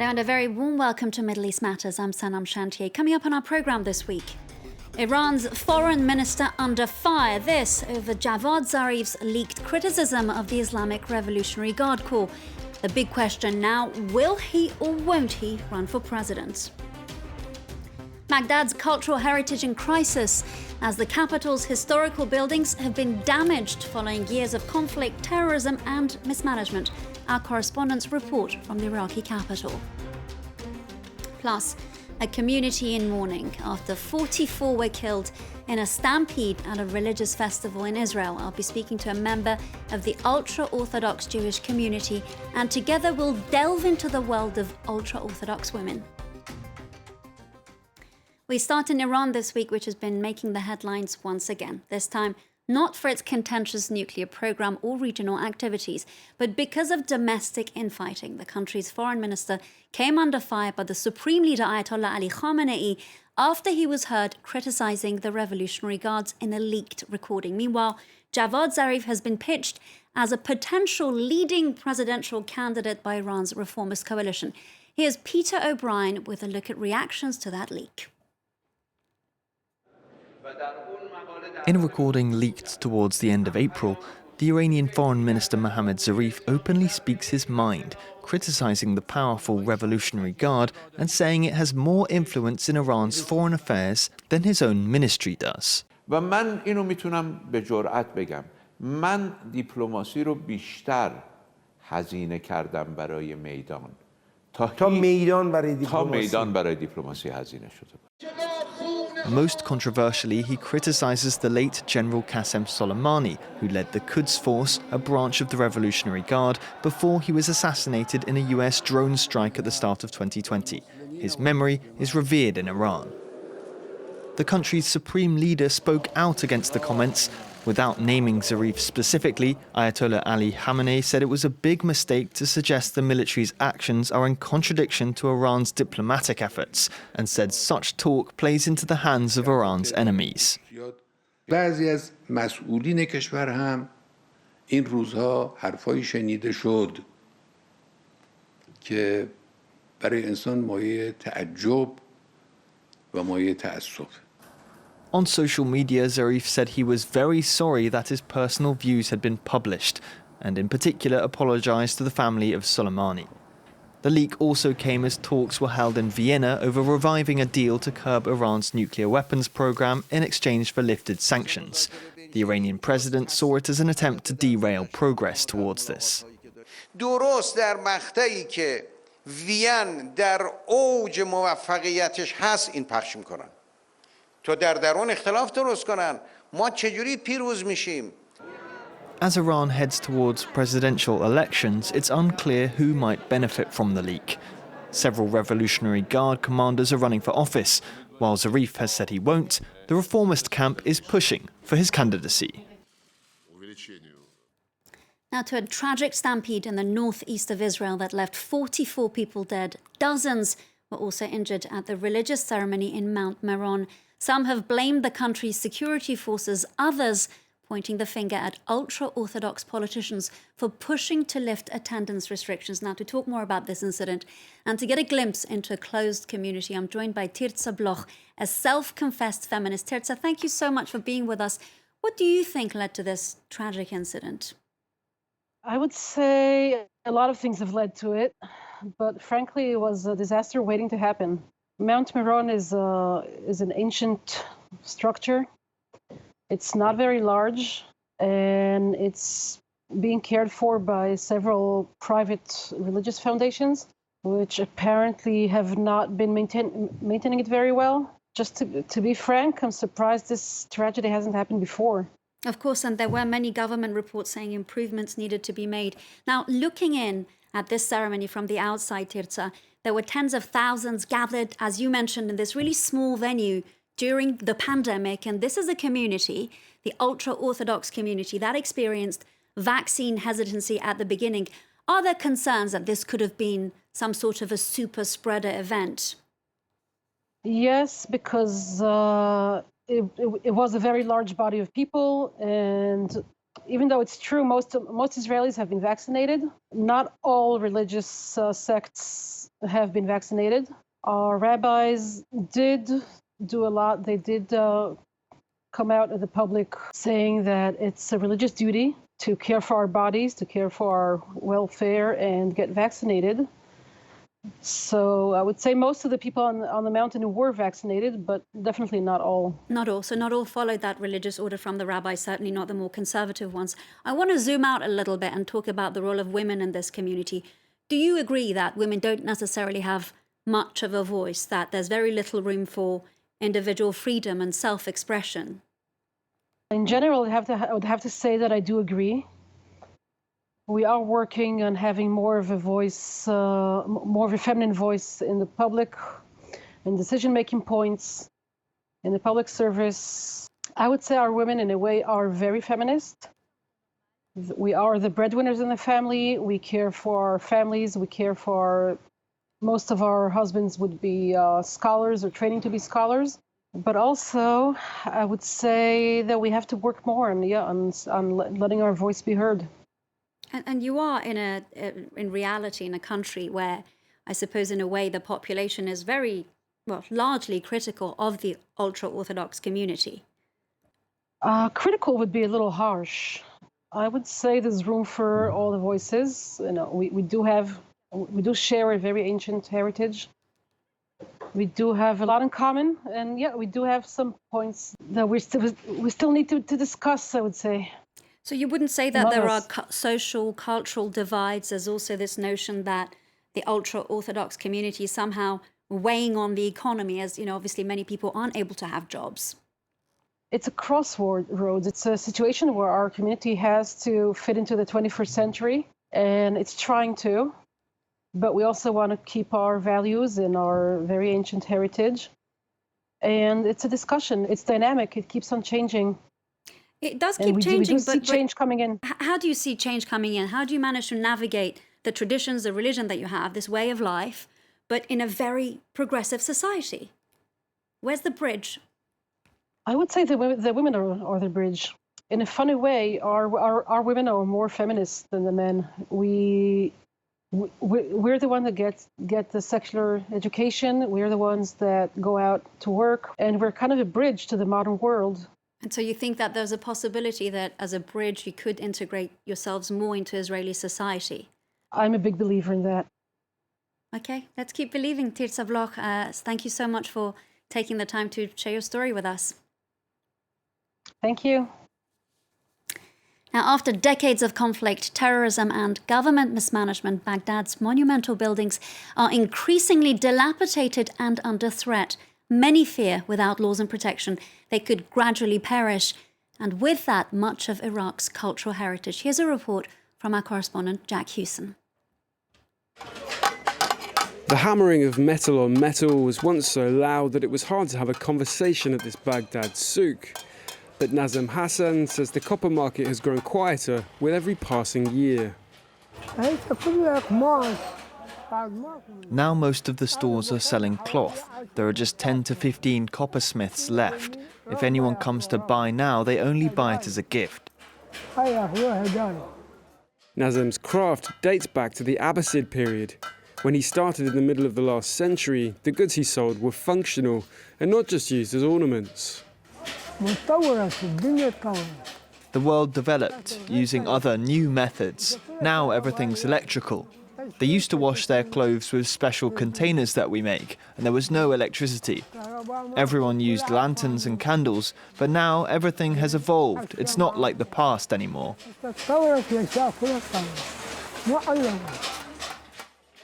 Hello and a very warm welcome to Middle East Matters. I'm Sanam Shantier. Coming up on our programme this week, Iran's foreign minister under fire. This over Javad Zarif's leaked criticism of the Islamic Revolutionary Guard Corps. The big question now, will he or won't he run for president? Baghdad's cultural heritage in crisis as the capital's historical buildings have been damaged following years of conflict, terrorism and mismanagement. Our correspondents report from the Iraqi capital. Plus, a community in mourning after 44 were killed in a stampede at a religious festival in Israel. I'll be speaking to a member of the ultra-Orthodox Jewish community, and together we'll delve into the world of ultra-Orthodox women. We start in Iran this week, which has been making the headlines once again. This time, not for its contentious nuclear program or regional activities, but because of domestic infighting. The country's foreign minister came under fire by the Supreme Leader Ayatollah Ali Khamenei after he was heard criticizing the Revolutionary Guards in a leaked recording. Meanwhile, Javad Zarif has been pitched as a potential leading presidential candidate by Iran's reformist coalition. Here's Peter O'Brien with a look at reactions to that leak. In a recording leaked towards the end of April, the Iranian Foreign Minister Mohammad Zarif openly speaks his mind, criticising the powerful Revolutionary Guard and saying it has more influence in Iran's foreign affairs than his own ministry does. و من اینو میتونم به جرئت بگم من دیپلماسی رو بیشتر هزینه کردم برای میدان تا میدان برای دیپلماسی هزینه شده. Most controversially, he criticises the late General Qasem Soleimani, who led the Quds Force, a branch of the Revolutionary Guard, before he was assassinated in a US drone strike at the start of 2020. His memory is revered in Iran. The country's supreme leader spoke out against the comments. Without naming Zarif specifically, Ayatollah Ali Khamenei said it was a big mistake to suggest the military's actions are in contradiction to Iran's diplomatic efforts, and said such talk plays into the hands of Iran's enemies. بعضی از مسئولین کشور هم این روزها حرفایی شنیده شد که برای انسان مایه تعجب و مایه تأسف. On social media, Zarif said he was very sorry that his personal views had been published, and in particular apologised to the family of Soleimani. The leak also came as talks were held in Vienna over reviving a deal to curb Iran's nuclear weapons program in exchange for lifted sanctions. The Iranian president saw it as an attempt to derail progress towards this. درست در مقطعی که وین در اوج موفقیتش هست این پخش میکنن. تو در درون اختلاف درست کنن ما چجوری پیروز میشیم. As Iran heads towards presidential elections, it's unclear who might benefit from the leak. Several Revolutionary Guard commanders are running for office. While Zarif has said he won't, the reformist camp is pushing for his candidacy. Now to a tragic stampede in the northeast of Israel that left 44 people dead. Dozens were also injured at the religious ceremony in Mount Meron. Some have blamed the country's security forces, others pointing the finger at ultra-Orthodox politicians for pushing to lift attendance restrictions. Now, to talk more about this incident and to get a glimpse into a closed community, I'm joined by Tirza Bloch, a self-confessed feminist. Tirza, thank you so much for being with us. What do you think led to this tragic incident? I would say a lot of things have led to it, but frankly, it was a disaster waiting to happen. Mount Meron is an ancient structure. It's not very large, and it's being cared for by several private religious foundations, which apparently have not been maintaining it very well. Just to be frank, I'm surprised this tragedy hasn't happened before. Of course, and there were many government reports saying improvements needed to be made. Now, looking in at this ceremony from the outside, Tirza, there were tens of thousands gathered, as you mentioned, in this really small venue during the pandemic. And this is a community, the ultra-Orthodox community, that experienced vaccine hesitancy at the beginning. Are there concerns that this could have been some sort of a super spreader event? Yes, because it was a very large body of people, and Even though it's true, most Israelis have been vaccinated. Not all religious sects have been vaccinated. Our rabbis did do a lot. They did come out in the public saying that it's a religious duty to care for our bodies, to care for our welfare, and get vaccinated. So I would say most of the people on the mountain were vaccinated, but definitely not all. Not all. So not all followed that religious order from the rabbis, certainly not the more conservative ones. I want to zoom out a little bit and talk about the role of women in this community. Do you agree that women don't necessarily have much of a voice, that there's very little room for individual freedom and self-expression? In general, I would have to say that I do agree. We are working on having more of a voice, more of a feminine voice in the public, in decision-making points, in the public service. I would say our women, in a way, are very feminist. We are the breadwinners in the family. We care for our families. We care for most of our husbands would be scholars or training to be scholars. But also, I would say that we have to work more on letting our voice be heard. And you are in reality in a country where, I suppose in a way, the population is very, well, largely critical of the ultra-Orthodox community. Critical would be a little harsh. I would say there's room for all the voices. You know, we do share a very ancient heritage. We do have a lot in common, and yeah, we do have some points that we still need to discuss, I would say. So you wouldn't say that there are social, cultural divides? There's also this notion that the ultra-Orthodox community is somehow weighing on the economy, as, you know, obviously many people aren't able to have jobs. It's a crossroads. It's a situation where our community has to fit into the 21st century, and it's trying to. But we also want to keep our values and our very ancient heritage. And it's a discussion. It's dynamic. It keeps on changing. It does keep changing, we do see change coming in. How do you see change coming in? How do you manage to navigate the traditions, the religion that you have, this way of life, but in a very progressive society? Where's the bridge? I would say the women are the bridge. In a funny way, our women are more feminist than the men. We're the ones that get the secular education. We're the ones that go out to work, and we're kind of a bridge to the modern world. And so you think that there's a possibility that as a bridge you could integrate yourselves more into Israeli society? I'm a big believer in that. Okay, let's keep believing. Tirza Bloch, thank you so much for taking the time to share your story with us. Thank you. Now, after decades of conflict, terrorism and government mismanagement, Baghdad's monumental buildings are increasingly dilapidated and under threat. Many fear, without laws and protection, they could gradually perish. And with that, much of Iraq's cultural heritage. Here's a report from our correspondent, Jack Hewson. The hammering of metal on metal was once so loud that it was hard to have a conversation at this Baghdad souk. But Nazem Hassan says the copper market has grown quieter with every passing year. Now most of the stores are selling cloth. There are just 10 to 15 coppersmiths left. If anyone comes to buy now, they only buy it as a gift. Nazem's craft dates back to the Abbasid period. When he started in the middle of the last century, the goods he sold were functional and not just used as ornaments. The world developed, using other new methods. Now everything's electrical. They used to wash their clothes with special containers that we make, and there was no electricity. Everyone used lanterns and candles, but now everything has evolved. It's not like the past anymore.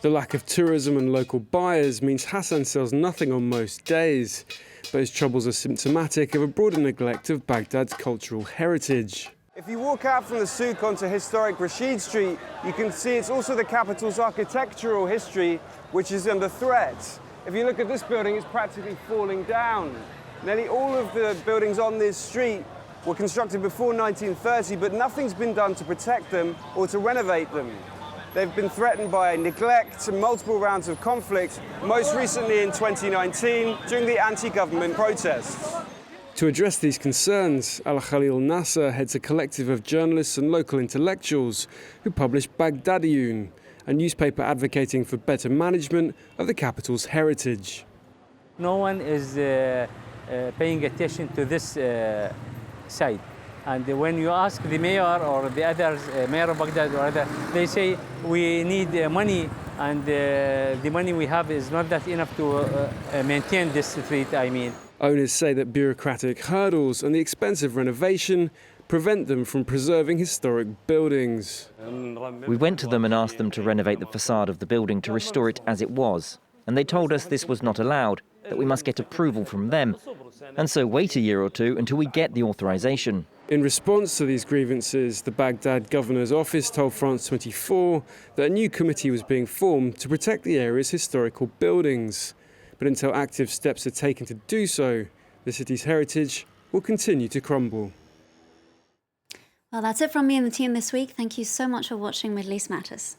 The lack of tourism and local buyers means Hassan sells nothing on most days, but his troubles are symptomatic of a broader neglect of Baghdad's cultural heritage. If you walk out from the souk onto historic Rashid Street, you can see it's also the capital's architectural history, which is under threat. If you look at this building, it's practically falling down. Nearly all of the buildings on this street were constructed before 1930, but nothing's been done to protect them or to renovate them. They've been threatened by neglect and multiple rounds of conflict, most recently in 2019 during the anti-government protests. To address these concerns, Al-Khalil Nasser heads a collective of journalists and local intellectuals who publish Baghdadiyun, a newspaper advocating for better management of the capital's heritage. No one is paying attention to this side. And when you ask the mayor or the others, mayor of Baghdad or other, they say we need money, and the money we have is not that enough to maintain this street, I mean. Owners say that bureaucratic hurdles and the expensive renovation prevent them from preserving historic buildings. We went to them and asked them to renovate the facade of the building to restore it as it was, and they told us this was not allowed, that we must get approval from them, and so wait a year or two until we get the authorization. In response to these grievances, the Baghdad governor's office told France 24 that a new committee was being formed to protect the area's historical buildings. But until active steps are taken to do so, the city's heritage will continue to crumble. Well, that's it from me and the team this week. Thank you so much for watching Middle East Matters.